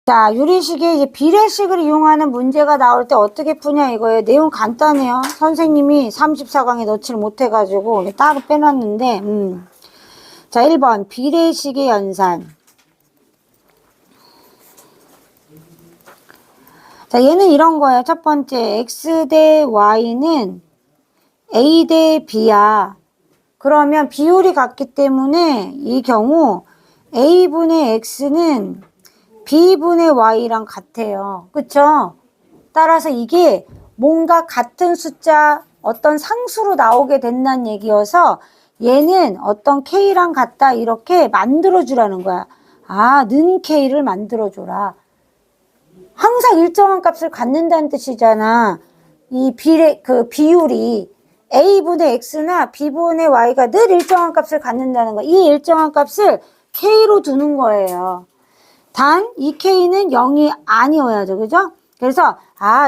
자, 유리식에 이제 비례식을 이용하는 문제가 나올 때 어떻게 푸냐 이거예요. 내용 간단해요. 선생님이 34강에 넣지를 못해가지고 따로 빼놨는데, 자, 1번 비례식의 연산. 자, 얘는 이런 거예요. 첫 번째, x 대 y는 a 대 b야. 그러면 비율이 같기 때문에 이 경우 a분의 x는 b분의 y랑 같아요. 그쵸? 따라서 이게 뭔가 같은 숫자 어떤 상수로 나오게 된다는 얘기여서 얘는 어떤 k랑 같다 이렇게 만들어주라는 거야. 아, 는 k를 만들어줘라. 항상 일정한 값을 갖는다는 뜻이잖아. 이 비율이 a분의 x나 b분의 y가 늘 일정한 값을 갖는다는 거야. 이 일정한 값을 k로 두는 거예요. 단 이 k는 0이 아니어야죠. 그죠? 그래서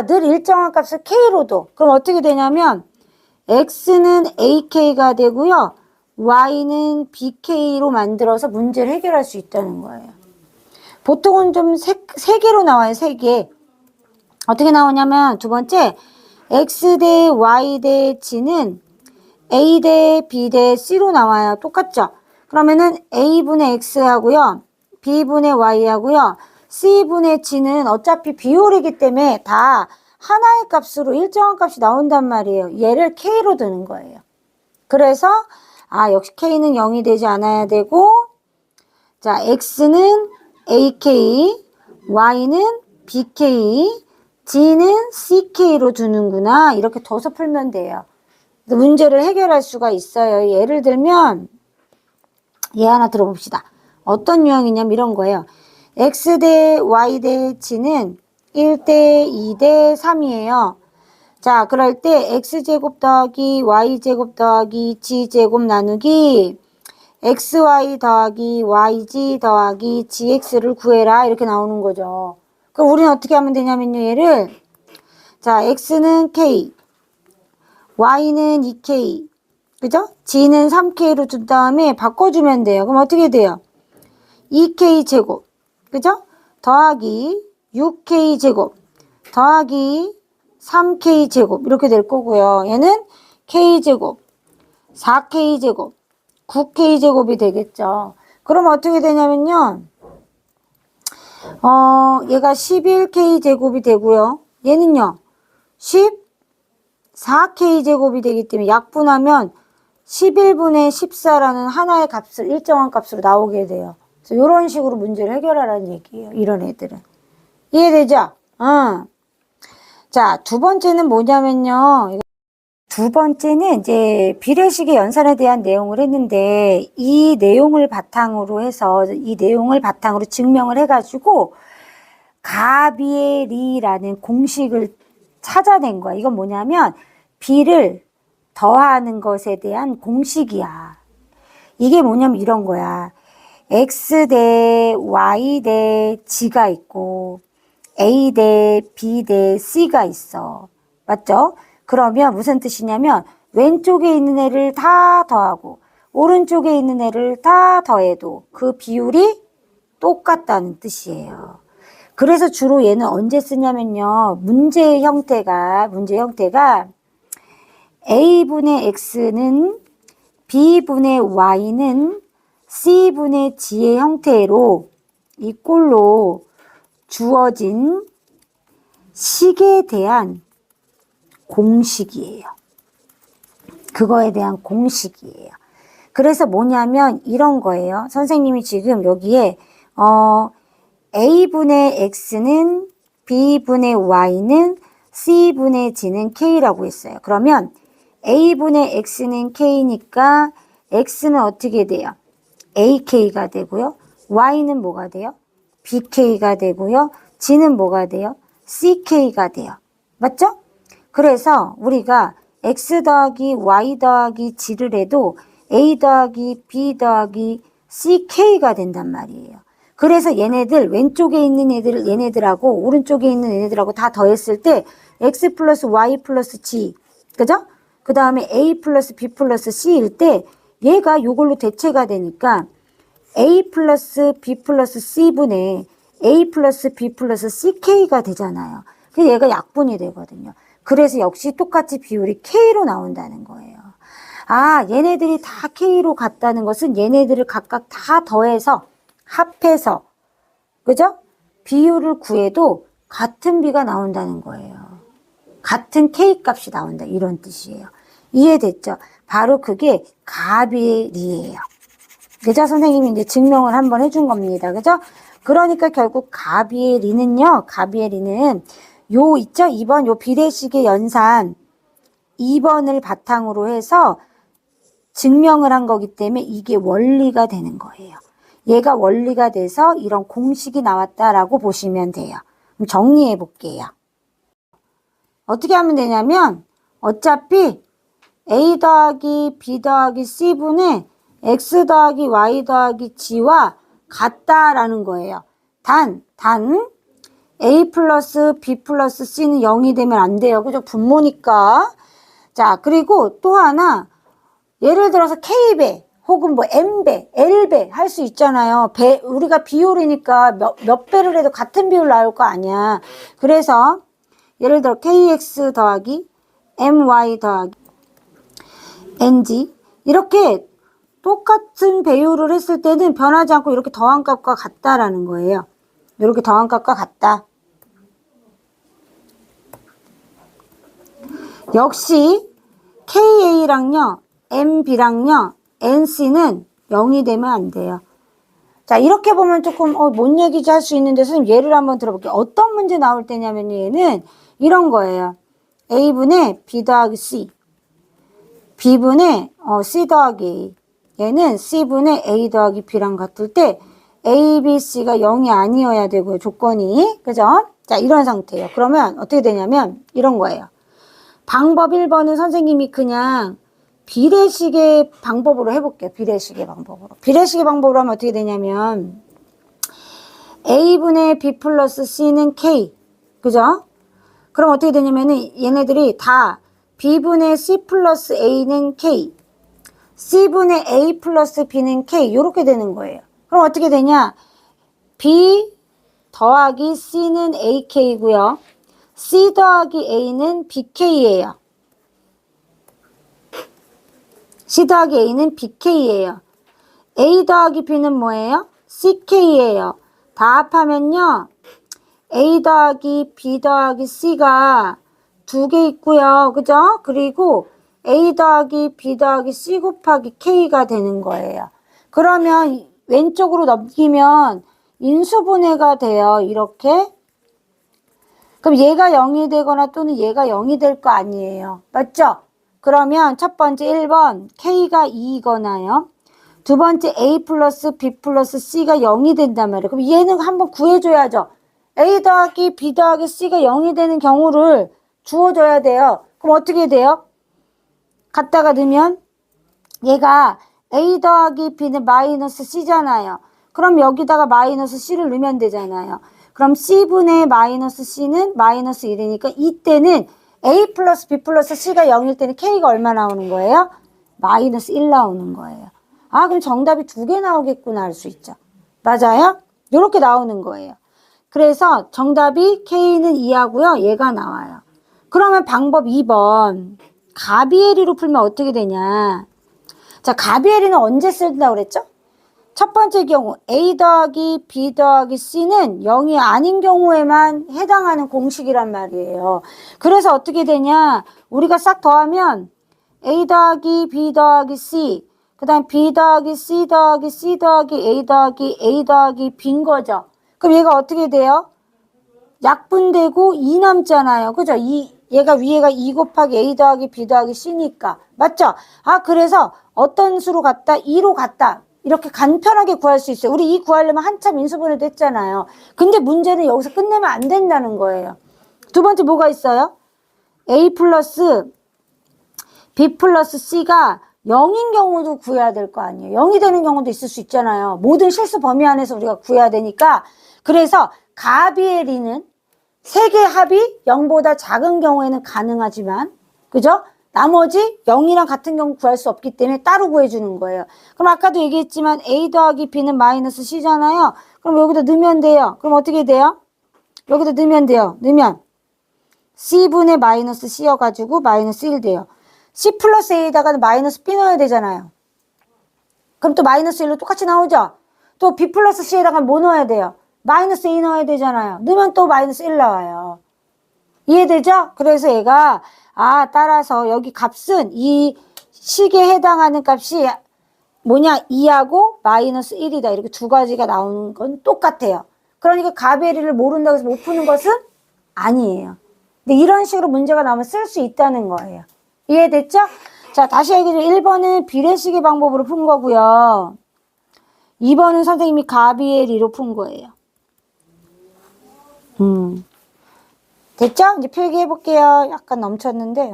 늘 일정한 값을 k로 둬. 그럼 어떻게 되냐면 x는 ak가 되고요. y는 bk로 만들어서 문제를 해결할 수 있다는 거예요. 보통은 좀 세 개로 나와요. 세 개. 어떻게 나오냐면 두 번째 x 대 y 대 g는 a 대 b 대 c로 나와요. 똑같죠? 그러면은 a분의 x 하고요. b분의 y 하고요. c분의 g는 어차피 비율이기 때문에 다 하나의 값으로 일정한 값이 나온단 말이에요. 얘를 k로 두는 거예요. 그래서 역시 k는 0이 되지 않아야 되고, 자, x는 AK, Y는 BK, G는 CK로 두는구나. 이렇게 둬서 풀면 돼요. 문제를 해결할 수가 있어요. 예를 들면 얘 하나 들어봅시다. 어떤 유형이냐면 이런 거예요. X 대 Y 대 G는 1대 2 대 3이에요. 자, 그럴 때 X제곱 더하기 Y제곱 더하기 G제곱 나누기 xy 더하기 yg 더하기 gx를 구해라 이렇게 나오는 거죠. 그럼 우리는 어떻게 하면 되냐면요. 얘를 자 x는 k, y는 2k, 그죠? g는 3k로 준 다음에 바꿔주면 돼요. 그럼 어떻게 돼요? 2k 제곱, 그죠? 더하기 6k 제곱 더하기 3k 제곱 이렇게 될 거고요. 얘는 k 제곱, 4k 제곱 9k 제곱이 되겠죠. 그럼 어떻게 되냐면요. 얘가 11k 제곱이 되고요. 얘는요. 14k 제곱이 되기 때문에 약분하면 11분의 14라는 하나의 값을 일정한 값으로 나오게 돼요. 그래서 이런 식으로 문제를 해결하라는 얘기예요. 이런 애들은. 이해되죠? 자, 두 번째는 뭐냐면요. 두 번째는 이제 비례식의 연산에 대한 내용을 했는데 이 내용을 바탕으로 증명을 해가지고 가비엘이라는 공식을 찾아낸 거야. 이건 뭐냐면 비를 더하는 것에 대한 공식이야. 이게 뭐냐면 이런 거야. x 대 y 대 g가 있고 a 대 b 대 c가 있어. 맞죠? 그러면 무슨 뜻이냐면 왼쪽에 있는 애를 다 더하고 오른쪽에 있는 애를 다 더해도 그 비율이 똑같다는 뜻이에요. 그래서 주로 얘는 언제 쓰냐면요. 문제 형태가 a분의 x는 b분의 y는 c분의 g의 형태로 이 꼴로 주어진 식에 대한 공식이에요. 그거에 대한 공식이에요. 그래서 뭐냐면 이런 거예요. 선생님이 지금 여기에 a분의 x는 b분의 y는 c분의 g는 k라고 했어요. 그러면 a분의 x는 k니까 x는 어떻게 돼요? ak가 되고요. y는 뭐가 돼요? bk가 되고요. g는 뭐가 돼요? ck가 돼요. 맞죠? 그래서 우리가 x 더하기 y 더하기 g를 해도 a 더하기 b 더하기 ck가 된단 말이에요. 그래서 얘네들 왼쪽에 있는 애들 얘네들하고 오른쪽에 있는 얘네들하고 다 더했을 때 x 플러스 y 플러스 g, 그죠? 그 다음에 a 플러스 b 플러스 c일 때 얘가 요걸로 대체가 되니까 a 플러스 b 플러스 c분의 A 플러스 B 플러스 CK가 되잖아요. 그래서 얘가 약분이 되거든요. 그래서 역시 똑같이 비율이 K로 나온다는 거예요. 아, 얘네들이 다 K로 같다는 것은 얘네들을 각각 다 더해서 합해서 그죠? 비율을 구해도 같은 비가 나온다는 거예요. 같은 K 값이 나온다 이런 뜻이에요. 이해됐죠? 바로 그게 가비엘이에요. 그죠? 선생님이 이제 증명을 한번 해준 겁니다. 그죠? 그러니까 결국 가비엘이는요. 가비엘이는 요 있죠? 2번 요 비례식의 연산 2번을 바탕으로 해서 증명을 한 거기 때문에 이게 원리가 되는 거예요. 얘가 원리가 돼서 이런 공식이 나왔다라고 보시면 돼요. 그럼 정리해 볼게요. 어떻게 하면 되냐면 어차피 A 더하기 B 더하기 C분의 X 더하기 Y 더하기 G와 같다라는 거예요. 단 A 플러스 B 플러스 C는 0이 되면 안 돼요. 그죠? 분모니까. 자, 그리고 또 하나 예를 들어서 K배 혹은 뭐 M배, L배 할 수 있잖아요. 우리가 비율이니까 몇 배를 해도 같은 비율 나올 거 아니야. 그래서 예를 들어 KX 더하기 MY 더하기 NG 이렇게 똑같은 배율을 했을 때는 변하지 않고 이렇게 더한 값과 같다라는 거예요. 이렇게 더한 값과 같다. 역시 KA랑요, MB랑요, NC는 0이 되면 안 돼요. 자, 이렇게 보면 조금 뭔 얘기지 할 수 있는데 선생님 예를 한번 들어볼게요. 어떤 문제 나올 때냐면 얘는 이런 거예요. A분의 B 더하기 C, B분의 C 더하기 A, 얘는 C분의 A 더하기 B랑 같을 때 A, B, C가 0이 아니어야 되고요. 조건이. 그죠? 자, 이런 상태예요. 그러면 어떻게 되냐면 이런 거예요. 방법 1번은 선생님이 그냥 비례식의 방법으로 해볼게요. 비례식의 방법으로. 비례식의 방법으로 하면 어떻게 되냐면 A분의 B 플러스 C는 K. 그죠? 그럼 어떻게 되냐면은 얘네들이 다 B분의 C 플러스 A는 K. C분의 A 플러스 B는 K. 요렇게 되는 거예요. 그럼 어떻게 되냐? B 더하기 C는 AK고요. C 더하기 A는 BK예요. C 더하기 A는 BK예요. A 더하기 B는 뭐예요? CK예요. 다 합하면요. A 더하기 B 더하기 C가 2개 있고요. 그죠? 그리고 A 더하기 B 더하기 C 곱하기 K가 되는 거예요. 그러면 왼쪽으로 넘기면 인수분해가 돼요. 이렇게. 그럼 얘가 0이 되거나 또는 얘가 0이 될 거 아니에요. 맞죠? 그러면 첫 번째 1번 K가 2이거나요. 두 번째 A 플러스 B 플러스 C가 0이 된단 말이에요. 그럼 얘는 한번 구해줘야죠. A 더하기 B 더하기 C가 0이 되는 경우를 주어줘야 돼요. 그럼 어떻게 돼요? 갖다가 넣으면 얘가 A 더하기 B는 마이너스 C잖아요. 그럼 여기다가 마이너스 C를 넣으면 되잖아요. 그럼 C분의 마이너스 C는 마이너스 1이니까 이때는 A 플러스 B 플러스 C가 0일 때는 K가 얼마 나오는 거예요? 마이너스 1 나오는 거예요. 아, 그럼 정답이 2개 나오겠구나 할 수 있죠. 맞아요? 이렇게 나오는 거예요. 그래서 정답이 K는 2하고요. 얘가 나와요. 그러면 방법 2번. 가비에리로 풀면 어떻게 되냐. 자, 가비에리는 언제 쓴다고 그랬죠? 첫 번째 경우 A 더하기 B 더하기 C는 0이 아닌 경우에만 해당하는 공식이란 말이에요. 그래서 어떻게 되냐. 우리가 싹 더하면 A 더하기 B 더하기 C, 그 다음 B 더하기 C 더하기 C 더하기 A 더하기 B인 거죠. 그럼 얘가 어떻게 돼요? 약분되고 2 남잖아요. 그죠? 얘가 위에가 2 곱하기 A 더하기 B 더하기 C니까. 맞죠? 아, 그래서 어떤 수로 같다? 2로 같다. 이렇게 간편하게 구할 수 있어요. 우리 2 구하려면 한참 인수분해도 했잖아요. 근데 문제는 여기서 끝내면 안 된다는 거예요. 두 번째 뭐가 있어요? A 플러스 B 플러스 C가 0인 경우도 구해야 될 거 아니에요. 0이 되는 경우도 있을 수 있잖아요. 모든 실수 범위 안에서 우리가 구해야 되니까. 그래서 가비에리는 3개 합이 0보다 작은 경우에는 가능하지만, 그죠? 나머지 0이랑 같은 경우 구할 수 없기 때문에 따로 구해주는 거예요. 그럼 아까도 얘기했지만 A 더하기 B는 마이너스 C잖아요. 그럼 여기다 넣으면 돼요. 그럼 어떻게 돼요? 여기다 넣으면 돼요. 넣으면 C분의 마이너스 C여가지고 마이너스 1 돼요. C 플러스 A에다가는 마이너스 B 넣어야 되잖아요. 그럼 또 마이너스 1로 똑같이 나오죠? 또 B 플러스 C에다가 뭐 넣어야 돼요? 마이너스 2 넣어야 되잖아요. 넣으면 또 마이너스 1 나와요. 이해되죠? 그래서 얘가 따라서 여기 값은 이 식에 해당하는 값이 뭐냐? 2하고 마이너스 1이다. 이렇게 두 가지가 나오는 건 똑같아요. 그러니까 가베리를 모른다고 해서 못 푸는 것은 아니에요. 근데 이런 식으로 문제가 나오면 쓸 수 있다는 거예요. 이해됐죠? 자, 다시 얘기해줘. 1번은 비례식의 방법으로 푼 거고요. 2번은 선생님이 가비에리로 푼 거예요. 됐죠? 이제 필기해 볼게요. 약간 넘쳤는데,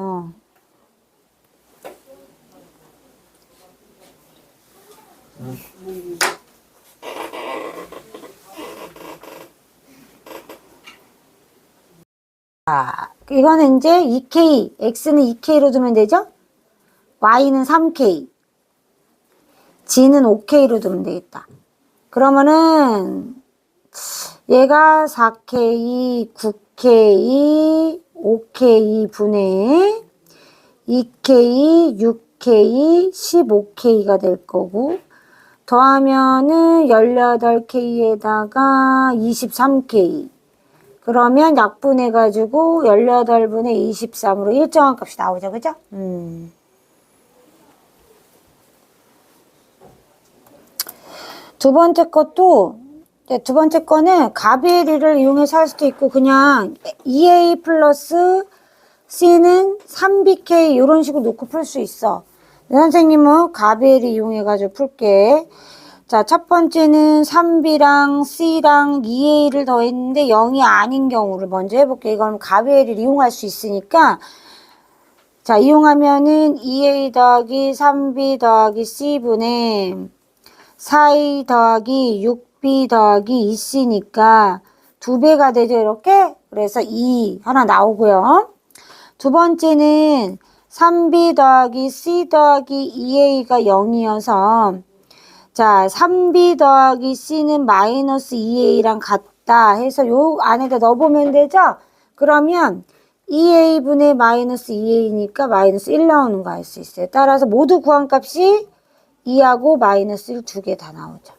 이거는 이제 2K, X는 2K로 두면 되죠? Y는 3K, G는 5K로 두면 되겠다. 그러면은, 얘가 4K, 9K, 5K 분의 2K, 6K, 15K가 될 거고, 더하면은 18K에다가 23K. 그러면 약분해가지고 18분의 23으로 일정한 값이 나오죠. 그죠? 두 번째 것도, 두 번째 거는 가비에리를 이용해서 할 수도 있고, 그냥 2A 플러스 C는 3BK 이런 식으로 놓고 풀 수 있어. 선생님은 가비에리 이용해가지고 풀게. 자, 첫 번째는 3B랑 C랑 2A를 더했는데 0이 아닌 경우를 먼저 해볼게요. 이건 가비에리를 이용할 수 있으니까. 자, 이용하면은 2A 더하기 3B 더하기 C분의 4A 더하기 6B 더하기 2C니까 2배가 되죠, 이렇게? 그래서 2 하나 나오고요. 두 번째는 3B 더하기 C 더하기 2A가 0이어서 자, 3B 더하기 C는 마이너스 2A랑 같다 해서 요 안에다 넣어보면 되죠? 그러면 2A분의 마이너스 2A니까 마이너스 1 나오는 거 알 수 있어요. 따라서 모두 구한 값이 2하고 마이너스 1 두 개 다 나오죠.